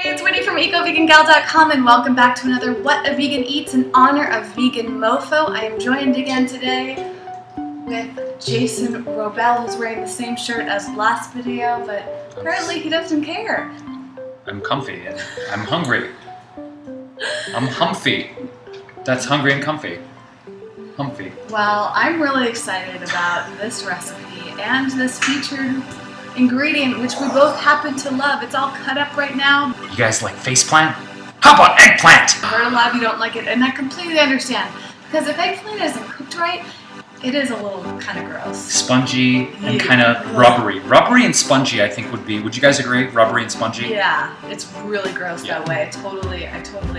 It's Winnie from EcoVeganGal.com and welcome back to another What a Vegan Eats in honor of Vegan MoFo. I am joined again today with Jason Wrobel, who's wearing the same shirt as last video, but apparently he doesn't care. I'm comfy and I'm hungry. I'm humpy. That's hungry and comfy. Humpy. Well, I'm really excited about this recipe and this featured ingredient, which we both happen to love. It's all cut up right now. You guys like faceplant? How about eggplant? I heard a lot of you don't like it, and I completely understand. Because if eggplant isn't cooked right, it is a little kind of gross. Spongy and kind of rubbery. Rubbery and spongy, I think, would you guys agree? Rubbery and spongy? Yeah, it's really gross that way. I totally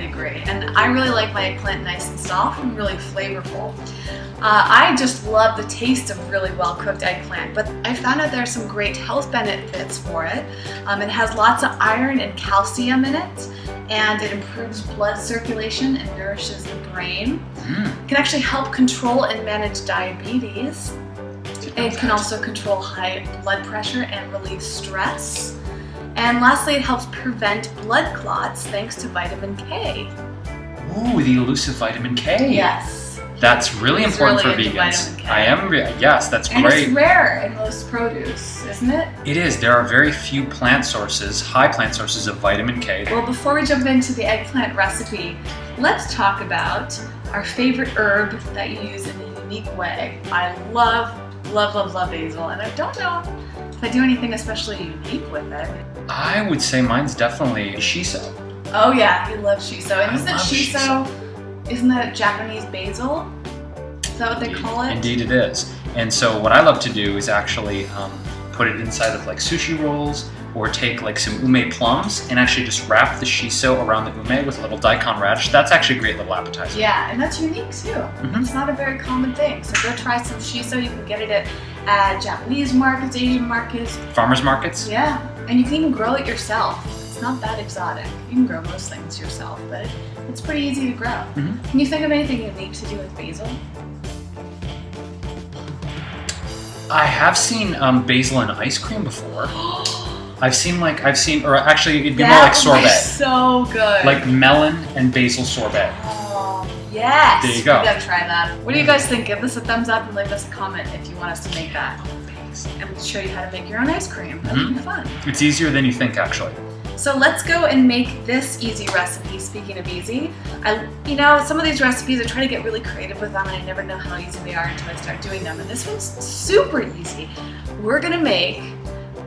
agree. And I really like my eggplant nice and soft and really flavorful. I just love the taste of really well-cooked eggplant, but I found out there are some great health benefits for it. It has lots of iron and calcium in it, and it improves blood circulation and nourishes the brain. It can actually help control and manage diabetes. It can also control high blood pressure and relieve stress. And lastly, it helps prevent blood clots thanks to vitamin K. Ooh, the elusive vitamin K. Yes. That's really important for vegans. Yes, that's great. And it's rare in most produce, isn't it? It is. There are very few plant sources, high plant sources of vitamin K. Well, before we jump into the eggplant recipe, let's talk about our favorite herb that you use in a unique way. I love basil, and I don't know if I do anything especially unique with it. I would say mine's definitely shiso. Oh yeah, you love shiso. And isn't shiso, isn't that Japanese basil? Is that what they call it? Indeed it is. And so what I love to do is actually put it inside of like sushi rolls, or take like some ume plums and actually just wrap the shiso around the ume with a little daikon radish. That's actually a great little appetizer. Yeah, and that's unique too. It's not a very common thing. So go try some shiso. You can get it at Japanese markets, Asian markets. Farmers markets? Yeah, and you can even grow it yourself. It's not that exotic. You can grow most things yourself, but it's pretty easy to grow. Can you think of anything unique to do with basil? I have seen basil in ice cream before. I've seen, or actually it'd be more like sorbet. That so good. Like melon and basil sorbet. Oh, yes. There you go. We gotta try that. What do you guys think? Give us a thumbs up and leave us a comment if you want us to make that. And we'll show you how to make your own ice cream. That'll be fun. It's easier than you think, actually. So let's go and make this easy recipe. Speaking of easy, some of these recipes I try to get really creative with them, and I never know how easy they are until I start doing them. And this one's super easy. We're gonna make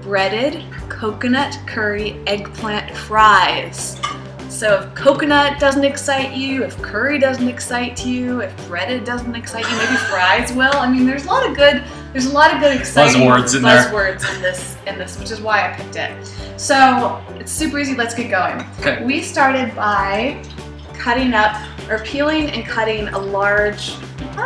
breaded coconut curry eggplant fries. So if coconut doesn't excite you, if curry doesn't excite you, if breaded doesn't excite you, maybe fries will. I mean, there's a lot of good exciting buzzwords in this, which is why I picked it. So it's super easy. Let's get going. Okay. We started by cutting up or peeling and cutting a large,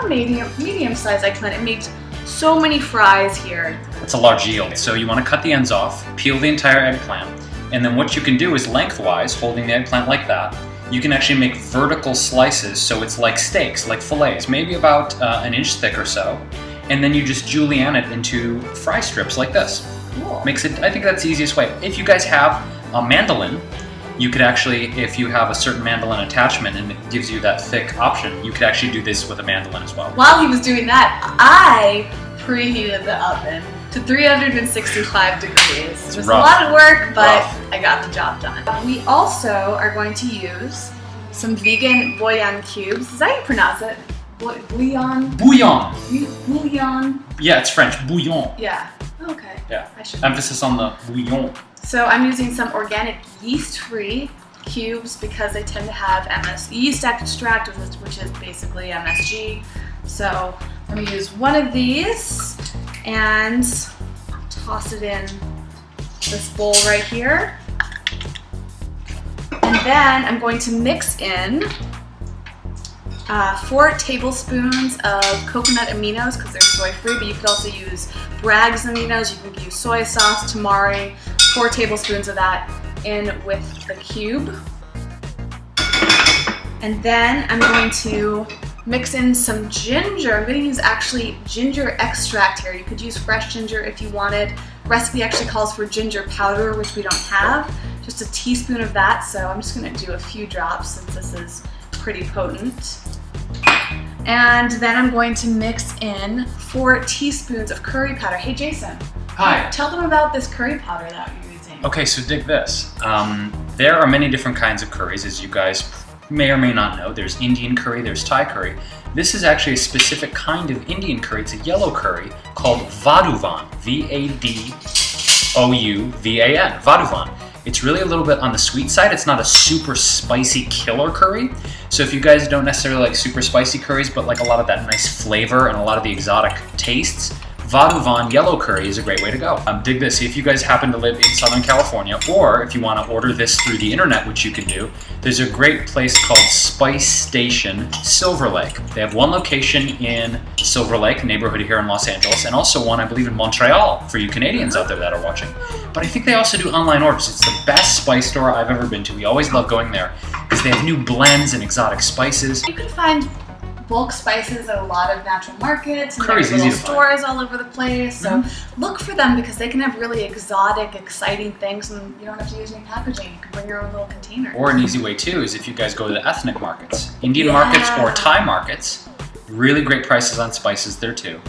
medium-sized eggplant. It makes so many fries here. It's a large yield, so you want to cut the ends off, peel the entire eggplant, and then what you can do is lengthwise, holding the eggplant like that, you can actually make vertical slices, so it's like steaks, like fillets, maybe about an inch thick or so, and then you just julienne it into fry strips like this. Cool. I think that's the easiest way. If you guys have a mandolin, you could actually, if you have a certain mandolin attachment and it gives you that thick option, you could actually do this with a mandolin as well. While he was doing that, I preheated the oven to 365 degrees. It was a lot of work, but I got the job done. We also are going to use some vegan bouillon cubes. Is that how you pronounce it? Bouillon? Bouillon. Bouillon. Yeah, it's French. Bouillon. Yeah. Okay. Yeah. Emphasis on the bouillon. So I'm using some organic yeast-free cubes because they tend to have yeast extract, which is basically MSG. So I'm going to use one of these and toss it in this bowl right here. And then I'm going to mix in 4 tablespoons of coconut aminos because they're soy-free, but you could also use Bragg's aminos. You could use soy sauce, tamari, 4 tablespoons of that in with the cube. And then I'm going to mix in some ginger. I'm going to use actually ginger extract here. You could use fresh ginger if you wanted. The recipe actually calls for ginger powder, which we don't have. just a teaspoon of that. So I'm just gonna do a few drops since this is pretty potent. And then I'm going to mix in 4 teaspoons of curry powder. Hey Jason. Hi. Tell them about this curry powder that you're using. Okay, so dig this. There are many different kinds of curries, as you guys may or may not know. There's Indian curry, there's Thai curry. This is actually a specific kind of Indian curry. It's a yellow curry called Vadouvan, V-A-D-O-U-V-A-N, Vadouvan. It's really a little bit on the sweet side. It's not a super spicy killer curry. So if you guys don't necessarily like super spicy curries, but like a lot of that nice flavor and a lot of the exotic tastes, Vadouvan yellow curry is a great way to go. Dig this. If you guys happen to live in Southern California, or if you want to order this through the internet, which you can do, there's a great place called Spice Station Silver Lake. They have one location in Silver Lake neighborhood here in Los Angeles, and also one, I believe, in Montreal for you Canadians out there that are watching. But I think they also do online orders. It's the best spice store I've ever been to. We always love going there because they have new blends and exotic spices. You can find bulk spices at a lot of natural markets and Curry's there's little easy to stores all over the place. So look for them because they can have really exotic, exciting things, and you don't have to use any packaging. You can bring your own little container. Or an easy way too is if you guys go to the ethnic markets, Indian markets or Thai markets, really great prices on spices there too.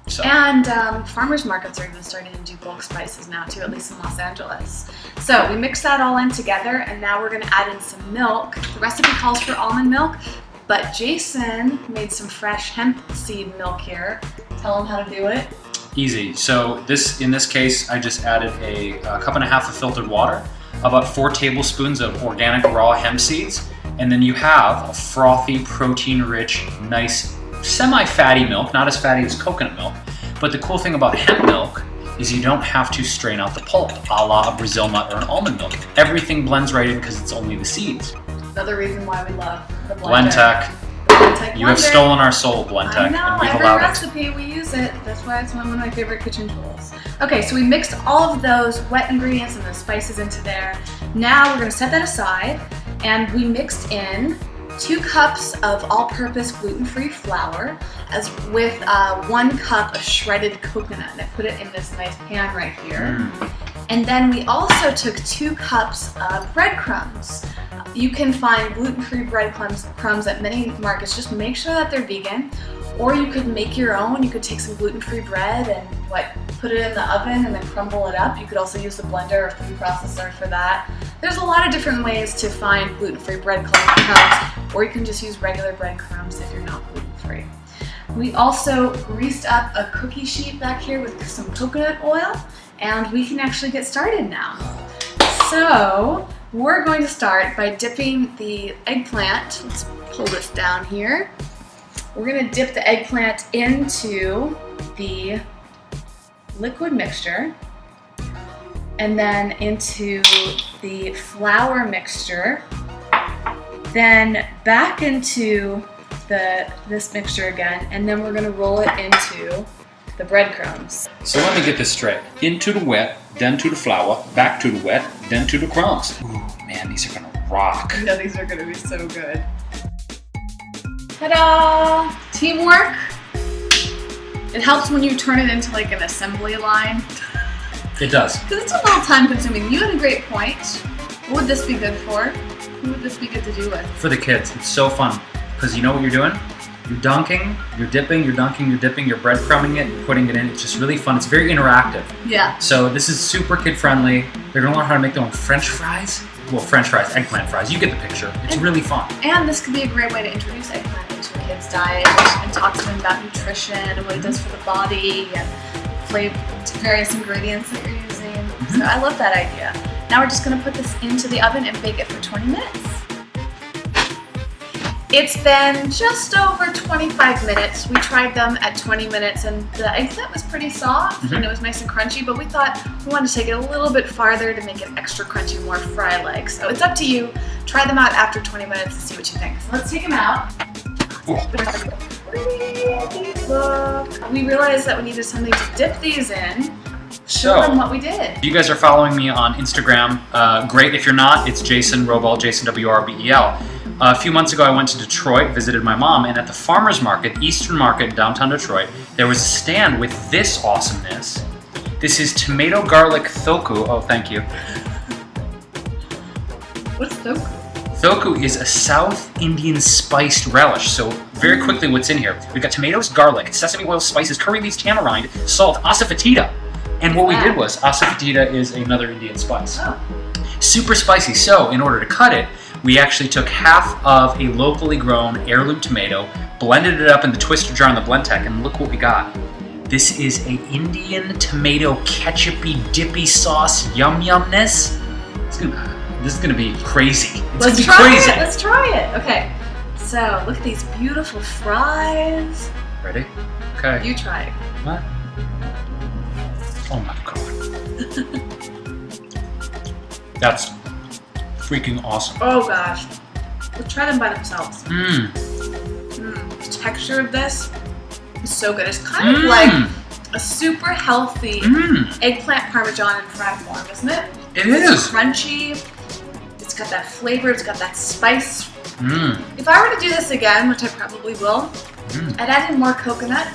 So. And farmers markets are even starting to do bulk spices now too, at least in Los Angeles. So we mix that all in together, and now we're going to add in some milk. The recipe calls for almond milk, but Jason made some fresh hemp seed milk here. Tell him how to do it. Easy. So in this case, I just added a cup and a half of filtered water, about 4 tablespoons of organic raw hemp seeds, and then you have a frothy, protein-rich, nice, semi-fatty milk, not as fatty as coconut milk. But the cool thing about hemp milk is you don't have to strain out the pulp, a la a Brazil nut or an almond milk. Everything blends right in because it's only the seeds. Another reason why we love the blender. Blendtec. You have stolen our soul, Blendtec, I know, and we've every allowed recipe we use it. That's why it's one of my favorite kitchen tools. Okay, so we mixed all of those wet ingredients and the spices into there. Now we're going to set that aside, and we mixed in 2 cups of all-purpose gluten-free flour with 1 cup of shredded coconut. And I put it in this nice pan right here. And then we also took 2 cups of breadcrumbs. You can find gluten-free breadcrumbs at many markets. Just make sure that they're vegan. Or you could make your own. You could take some gluten-free bread and put it in the oven and then crumble it up. You could also use the blender or food processor for that. There's a lot of different ways to find gluten-free breadcrumbs, or you can just use regular breadcrumbs if you're not gluten-free. We also greased up a cookie sheet back here with some coconut oil, and we can actually get started now. So we're going to start by dipping the eggplant. Let's pull this down here. We're going to dip the eggplant into the liquid mixture and then into the flour mixture, then back into this mixture again, and then we're going to roll it into the breadcrumbs. So let me get this straight. Into the wet, then to the flour, back to the wet, then to the crumbs. Ooh, man, these are gonna rock. I know these are gonna be so good. Ta-da! Teamwork. It helps when you turn it into like an assembly line. It does. Because it's a little time consuming. You had a great point. What would this be good for? Who would this be good to do with? For the kids. It's so fun. Because you know what you're doing? You're dunking, you're dipping, you're dunking, you're dipping, you're breadcrumbing it, you're putting it in. It's just really fun. It's very interactive. Yeah. So this is super kid friendly. They're gonna learn how to make their own French fries. Well, French fries, eggplant fries. You get the picture. It's really fun. And this could be a great way to introduce eggplant into a kid's diet and talk to them about nutrition and what it does for the body and flavor, various ingredients that you're using. So I love that idea. Now we're just gonna put this into the oven and bake it for 20 minutes. It's been just over 25 minutes. We tried them at 20 minutes and the eggplant was pretty soft and it was nice and crunchy, but we thought we wanted to take it a little bit farther to make it extra crunchy, more fry-like. So it's up to you. Try them out after 20 minutes and see what you think. So let's take them out. Look. We realized that we needed something to dip these in. Show them what we did. If you guys are following me on Instagram, great. If you're not, it's Jason Wrobel, Jason Wrbel. A few months ago, I went to Detroit, visited my mom, and at the farmer's market, Eastern Market in downtown Detroit, there was a stand with this awesomeness. This is tomato garlic thoku. Oh, thank you. What's thoku? Thoku is a South Indian spiced relish. So very quickly, what's in here? We've got tomatoes, garlic, sesame oil, spices, curry leaves, tamarind, salt, asafoetida. And what we did was, asafoetida is another Indian spice. Oh. Super spicy. So in order to cut it, we actually took half of a locally grown heirloom tomato, blended it up in the twister jar in the Blendtec, and look what we got. This is a Indian tomato ketchupy dippy sauce yum yumness. This is gonna be crazy. Let's try it. Let's try it. Okay. So look at these beautiful fries. Ready? Okay. You try it. What? Oh my god. That's freaking awesome. Oh gosh. Let's try them by themselves. The texture of this is so good. It's kind of like a super healthy eggplant parmesan in fry form, isn't it? It is. It's crunchy. It's got that flavor. It's got that spice. If I were to do this again, which I probably will, I'd add in more coconut.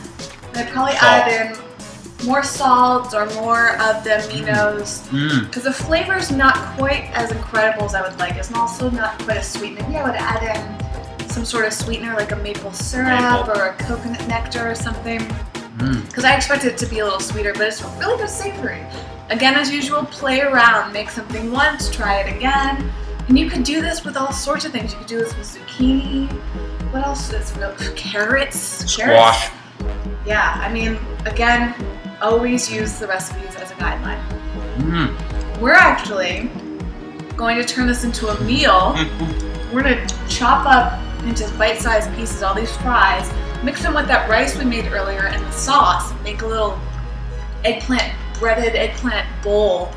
And I'd probably add in more salt or more of the aminos, because the flavor is not quite as incredible as I would like. It's also not quite as sweet. Maybe I would add in some sort of sweetener like a maple syrup or a coconut nectar or something, because I expect it to be a little sweeter, but it's really good savory. Again, as usual, play around. Make something once, try it again. And you could do this with all sorts of things. You could do this with zucchini. What else is real? Carrots. Squash. Yeah, I mean, again, always use the recipes as a guideline. We're actually going to turn this into a meal. We're going to chop up into bite-sized pieces all these fries, mix them with that rice we made earlier and the sauce, make a little breaded eggplant bowl.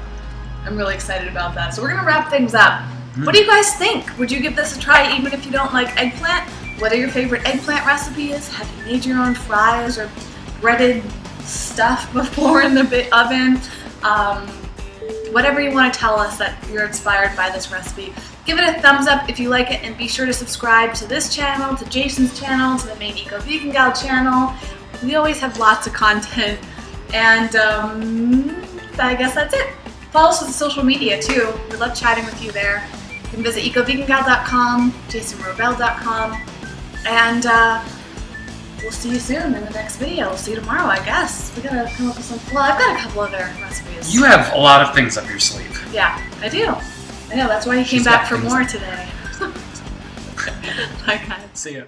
I'm really excited about that. So we're going to wrap things up. What do you guys think? Would you give this a try even if you don't like eggplant? What are your favorite eggplant recipes? Have you made your own fries or breaded stuff before in the oven? Whatever you want to tell us that you're inspired by this recipe. Give it a thumbs up if you like it, and be sure to subscribe to this channel, to Jason's channel, to the main Eco Vegan Gal channel. We always have lots of content, and I guess that's it. Follow us on social media too. We love chatting with you there. You can visit ecovegangal.com, jasonwrobel.com, and we'll see you soon in the next video. We'll see you tomorrow, I guess. We gotta come up with some. Well, I've got a couple other recipes. You have a lot of things up your sleeve. Yeah, I do. I know. That's why he came back for more today. Bye, guys. See ya.